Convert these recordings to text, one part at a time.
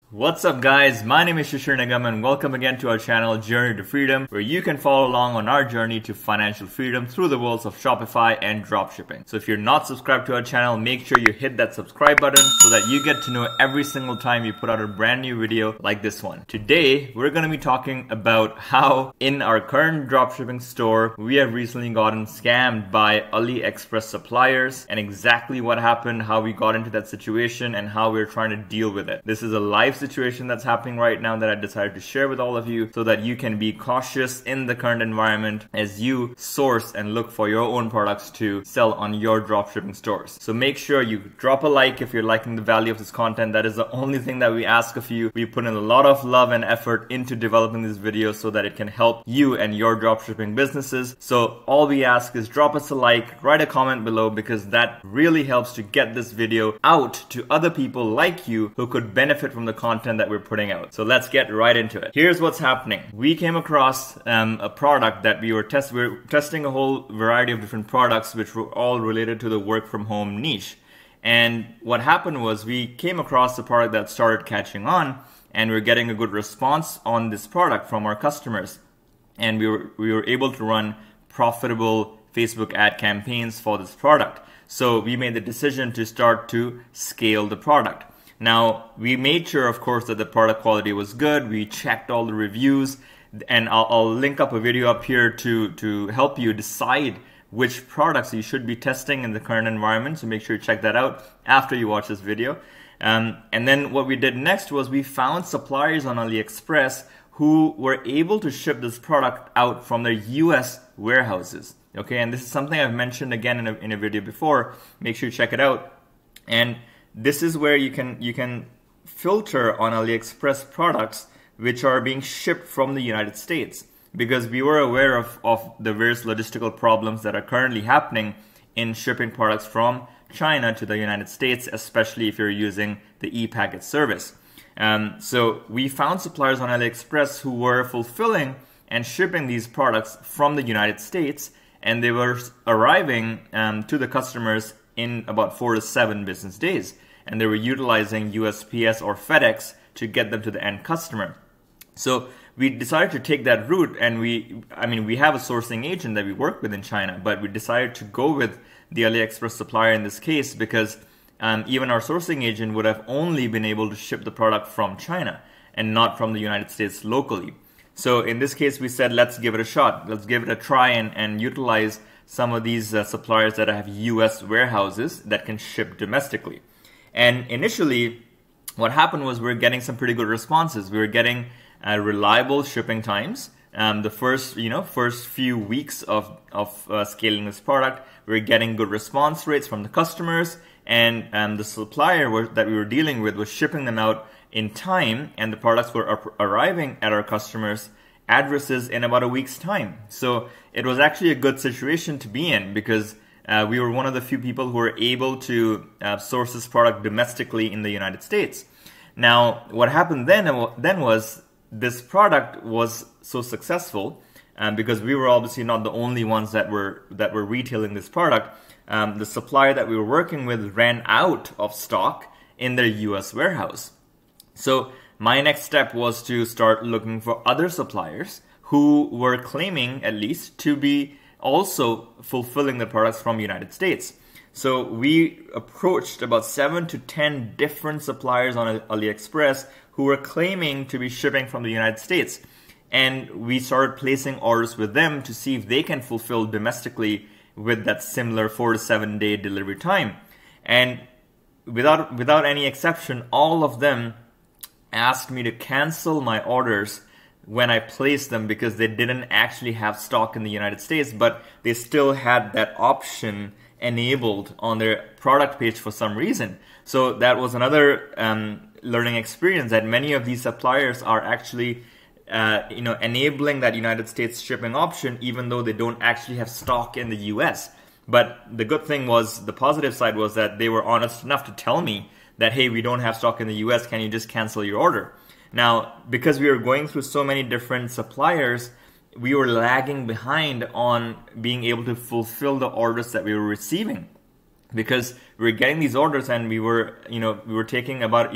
What's up guys, my name is Shishir Nigam and welcome again to our channel Journey to Freedom, where you can follow along on our journey to financial freedom through the worlds of Shopify and dropshipping. So if you're not subscribed to our channel, make sure you hit that subscribe button so that you get to know every single time we put out a brand new video like this one. Today, we're going to be talking about how in our current dropshipping store, we have recently gotten scammed by AliExpress suppliers and exactly what happened, how we got into that situation and how we're trying to deal with it. This is a live situation that's happening right now that I decided to share with all of you so that you can be cautious in the current environment as you source and look for your own products to sell on your dropshipping stores. So make sure you drop a like if you're liking the value of this content. That is the only thing that we ask of you. We put in a lot of love and effort into developing these videos so that it can help you and your dropshipping businesses. So all we ask is drop us a like, write a comment below, because that really helps to get this video out to other people like you who could benefit from the content that we're putting out. So let's get right into it. Here's what's happening. We came across a product that we were testing a whole variety of different products which were all related to the work from home niche. And what happened was we came across a product that started catching on and we're getting a good response on this product from our customers. And we were able to run profitable Facebook ad campaigns for this product. So we made the decision to start to scale the product. Now, we made sure, of course, that the product quality was good. We checked all the reviews, and I'll link up a video up here to help you decide which products you should be testing in the current environment. So make sure you check that out after you watch this video. And then what we did next was we found suppliers on AliExpress who were able to ship this product out from their US warehouses. Okay, and this is something I've mentioned again in a video before. Make sure you check it out. And this is where you can filter on AliExpress products which are being shipped from the United States, because we were aware of the various logistical problems that are currently happening in shipping products from China to the United States, especially if you're using the e-packet service. So we found suppliers on AliExpress who were fulfilling and shipping these products from the United States, and they were arriving to the customers in about 4 to 7 business days. And they were utilizing USPS or FedEx to get them to the end customer. So we decided to take that route, and we have a sourcing agent that we work with in China, but we decided to go with the AliExpress supplier in this case because even our sourcing agent would have only been able to ship the product from China and not from the United States locally. So in this case, we said, let's give it a shot. Let's give it a try and utilize some of these suppliers that have US warehouses that can ship domestically. And initially, what happened was we were getting some pretty good responses. We were getting reliable shipping times. The first few weeks of scaling this product, we were getting good response rates from the customers, and the supplier that we were dealing with was shipping them out in time, and the products were arriving at our customers' addresses in about a week's time. So it was actually a good situation to be in, because we were one of the few people who were able to source this product domestically in the United States. Now, what happened then was this product was so successful because we were obviously not the only ones that were retailing this product. The supplier that we were working with ran out of stock in their US warehouse. So my next step was to start looking for other suppliers who were claiming, at least, to be also fulfilling the products from the United States. So we approached about 7 to 10 different suppliers on AliExpress who were claiming to be shipping from the United States. And we started placing orders with them to see if they can fulfill domestically with that similar 4 to 7 day delivery time. And without any exception, all of them asked me to cancel my orders when I placed them because they didn't actually have stock in the United States, but they still had that option enabled on their product page for some reason. So that was another learning experience, that many of these suppliers are actually enabling that United States shipping option even though they don't actually have stock in the US. But the good thing was, the positive side was that they were honest enough to tell me that, hey, we don't have stock in the US, can you just cancel your order? Now, because we were going through so many different suppliers, we were lagging behind on being able to fulfill the orders that we were receiving. because we were getting these orders and we were taking about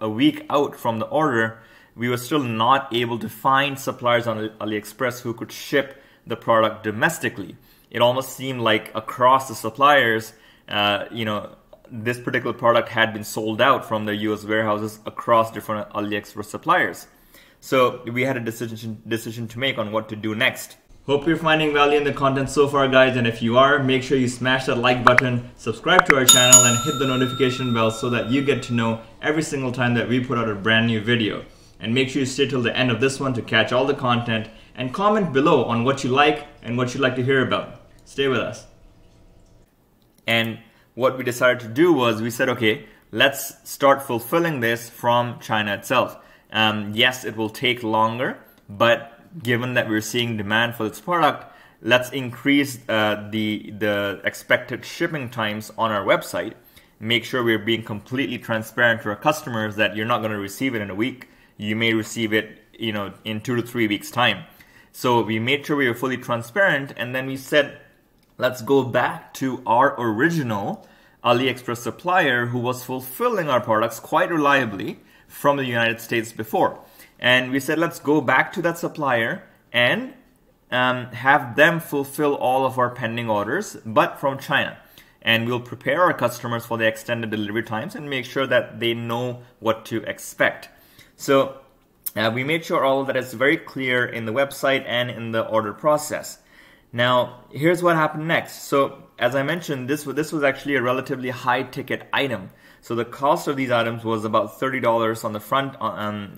a week out from the order. We were still not able to find suppliers on AliExpress who could ship the product domestically. It almost seemed like across the suppliers, this particular product had been sold out from their US warehouses across different AliExpress suppliers. So we had a decision to make on what to do next. Hope you're finding value in the content so far, guys, and if you are, make sure you smash that like button, subscribe to our channel, and hit the notification bell so that you get to know every single time that we put out a brand new video. And make sure you stay till the end of this one to catch all the content, and comment below on what you like and what you'd like to hear about. Stay with us. And what we decided to do was we said, okay, let's start fulfilling this from China itself. Yes, it will take longer, but given that we're seeing demand for this product, let's increase the expected shipping times on our website. Make sure we're being completely transparent to our customers that you're not going to receive it in a week. You may receive it, in 2 to 3 weeks' time. So we made sure we were fully transparent, and then we said, let's go back to our original AliExpress supplier who was fulfilling our products quite reliably from the United States before. And we said, let's go back to that supplier and have them fulfill all of our pending orders, but from China. And we'll prepare our customers for the extended delivery times and make sure that they know what to expect. So we made sure all of that is very clear in the website and in the order process. Now, here's what happened next. So as I mentioned, this was actually a relatively high ticket item. So the cost of these items was about $30 on the front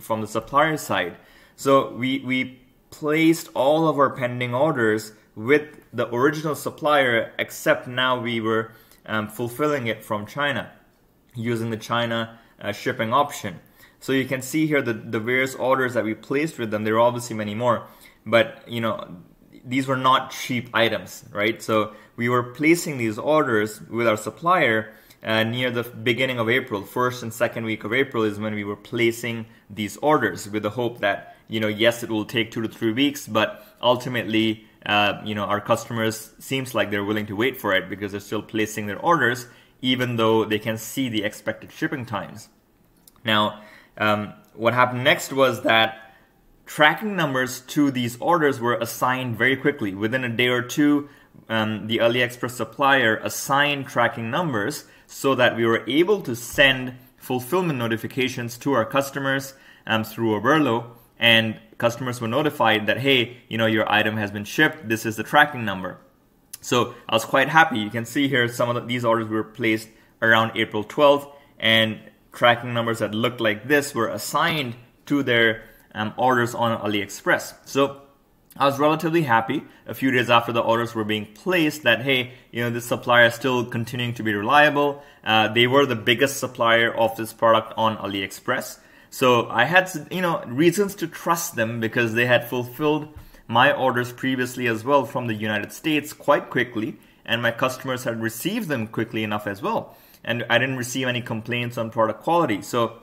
from the supplier side. So we placed all of our pending orders with the original supplier, except now we were fulfilling it from China using the China shipping option. So you can see here the various orders that we placed with them. There are obviously many more, but these were not cheap items, right? So we were placing these orders with our supplier near the beginning of April. First and second week of April is when we were placing these orders with the hope that, yes, it will take 2 to 3 weeks, but ultimately, our customers seems like they're willing to wait for it because they're still placing their orders, even though they can see the expected shipping times. Now, what happened next was that tracking numbers to these orders were assigned very quickly. Within a day or two, the AliExpress supplier assigned tracking numbers so that we were able to send fulfillment notifications to our customers through Oberlo, and customers were notified that, hey, your item has been shipped. This is the tracking number. So I was quite happy. You can see here some of these orders were placed around April 12th, and tracking numbers that looked like this were assigned to their orders on AliExpress. So I was relatively happy a few days after the orders were being placed that, hey, this supplier is still continuing to be reliable. They were the biggest supplier of this product on AliExpress. So I had, reasons to trust them because they had fulfilled my orders previously as well from the United States quite quickly, and my customers had received them quickly enough as well. And I didn't receive any complaints on product quality. So,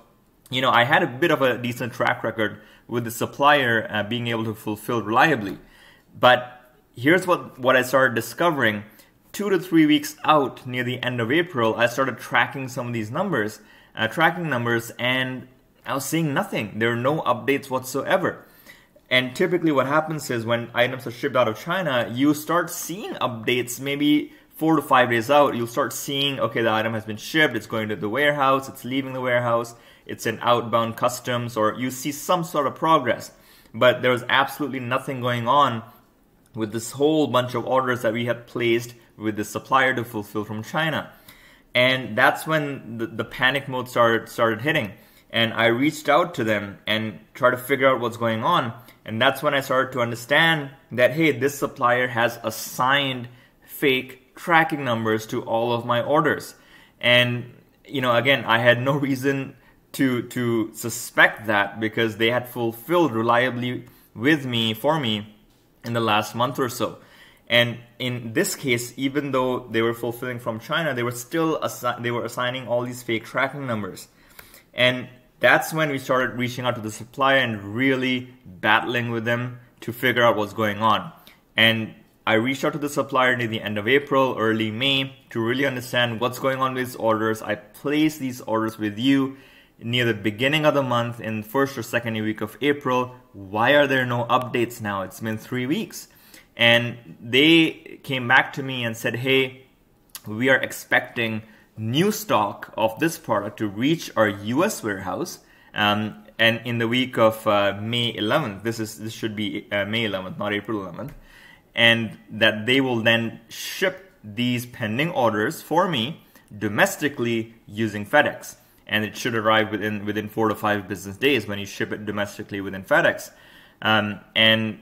I had a bit of a decent track record with the supplier being able to fulfill reliably. But here's what I started discovering. 2 to 3 weeks out near the end of April, I started tracking some of these numbers, and I was seeing nothing. There are no updates whatsoever. And typically what happens is when items are shipped out of China, you start seeing updates maybe 4 to 5 days out. You'll start seeing, okay, the item has been shipped, it's going to the warehouse, it's leaving the warehouse, it's in outbound customs, or you see some sort of progress. But there was absolutely nothing going on with this whole bunch of orders that we had placed with the supplier to fulfill from China. And that's when the panic mode started hitting. And I reached out to them and tried to figure out what's going on. And that's when I started to understand that, hey, this supplier has assigned fake tracking numbers to all of my orders. And, again, I had no reason to suspect that because they had fulfilled reliably for me in the last month or so. And in this case, even though they were fulfilling from China, they were still assigning all these fake tracking numbers. And that's when we started reaching out to the supplier and really battling with them to figure out what's going on. And I reached out to the supplier near the end of April, early May, to really understand what's going on with these orders. I placed these orders with you near the beginning of the month in first or second week of April. Why are there no updates now? It's been 3 weeks. And they came back to me and said, hey, we are expecting new stock of this product to reach our US warehouse. And in the week of May 11th, this should be May 11th, not April 11th. And that they will then ship these pending orders for me domestically using FedEx. And it should arrive within 4 to 5 business days when you ship it domestically within FedEx. And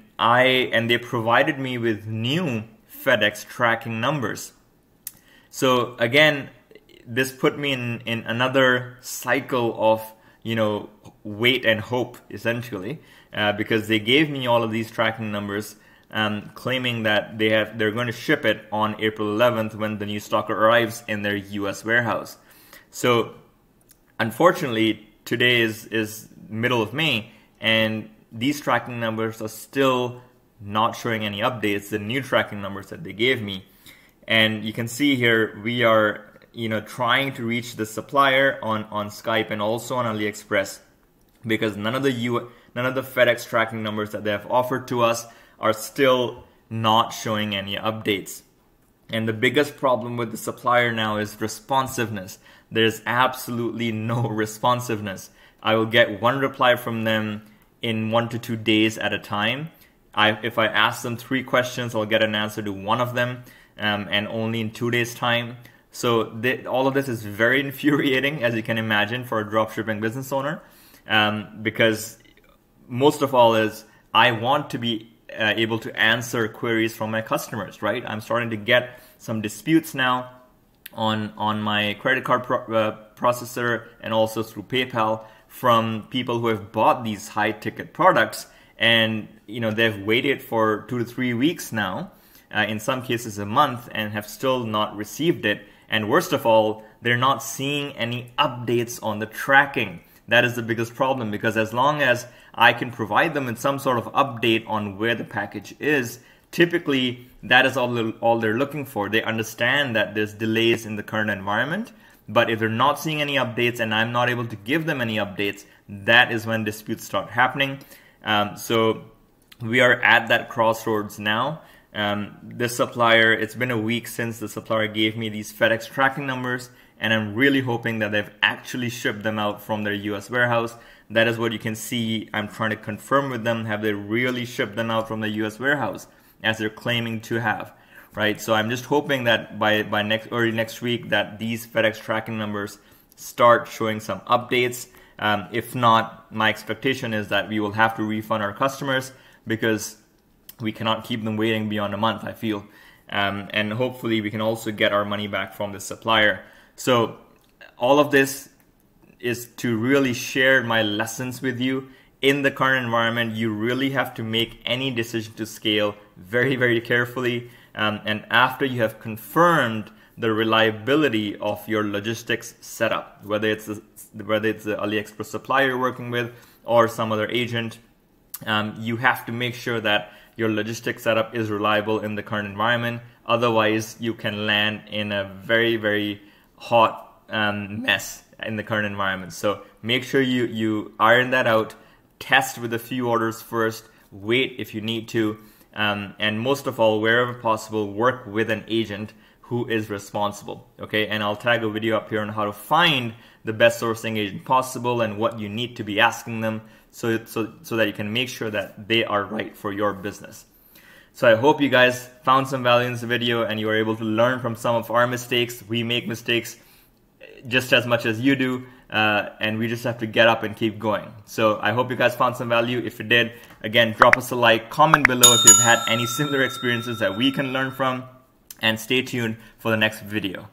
they provided me with new FedEx tracking numbers. So again, this put me in another cycle of, wait and hope, essentially, because they gave me all of these tracking numbers, claiming that they're going to ship it on April 11th when the new stock arrives in their US warehouse. So unfortunately, today is middle of May, and these tracking numbers are still not showing any updates, the new tracking numbers that they gave me. And you can see here, we are trying to reach the supplier on Skype and also on AliExpress, because none of the FedEx tracking numbers that they have offered to us are still not showing any updates. And the biggest problem with the supplier now is responsiveness. There's absolutely no responsiveness. I will get one reply from them in 1 to 2 days at a time. If I ask them 3 questions, I'll get an answer to one of them, and only in 2 days' time. So all of this is very infuriating, as you can imagine, for a dropshipping business owner, because most of all is I want to be able to answer queries from my customers, right? I'm starting to get some disputes now on my credit card processor and also through PayPal from people who have bought these high ticket products, and they've waited for 2 to 3 weeks now, in some cases a month, and have still not received it. And worst of all, they're not seeing any updates on the tracking. That is the biggest problem, because as long as I can provide them with some sort of update on where the package is, typically that is all they're looking for. They understand that there's delays in the current environment, but if they're not seeing any updates and I'm not able to give them any updates, that is when disputes start happening. So we are at that crossroads now. This supplier, it's been a week since the supplier gave me these FedEx tracking numbers, and I'm really hoping that they've actually shipped them out from their US warehouse. That is what you can see. I'm trying to confirm with them, have they really shipped them out from the US warehouse as they're claiming to have, right? So I'm just hoping that by early next week that these FedEx tracking numbers start showing some updates. If not, my expectation is that we will have to refund our customers, because we cannot keep them waiting beyond a month, I feel. And hopefully we can also get our money back from the supplier. So all of this is to really share my lessons with you. In the current environment, you really have to make any decision to scale very, very carefully. And after you have confirmed the reliability of your logistics setup, whether it's the AliExpress supplier you're working with or some other agent, you have to make sure that your logistics setup is reliable in the current environment. Otherwise, you can land in a very, very hot mess in the current environment. So make sure you iron that out. Test with a few orders first. Wait if you need to. And most of all, wherever possible, work with an agent who is responsible. Okay, and I'll tag a video up here on how to find the best sourcing agent possible and what you need to be asking them, so that you can make sure that they are right for your business. So I hope you guys found some value in this video and you are able to learn from some of our mistakes. We make mistakes just as much as you do, and we just have to get up and keep going. So I hope you guys found some value. If you did, again, drop us a like, comment below if you've had any similar experiences that we can learn from, and stay tuned for the next video.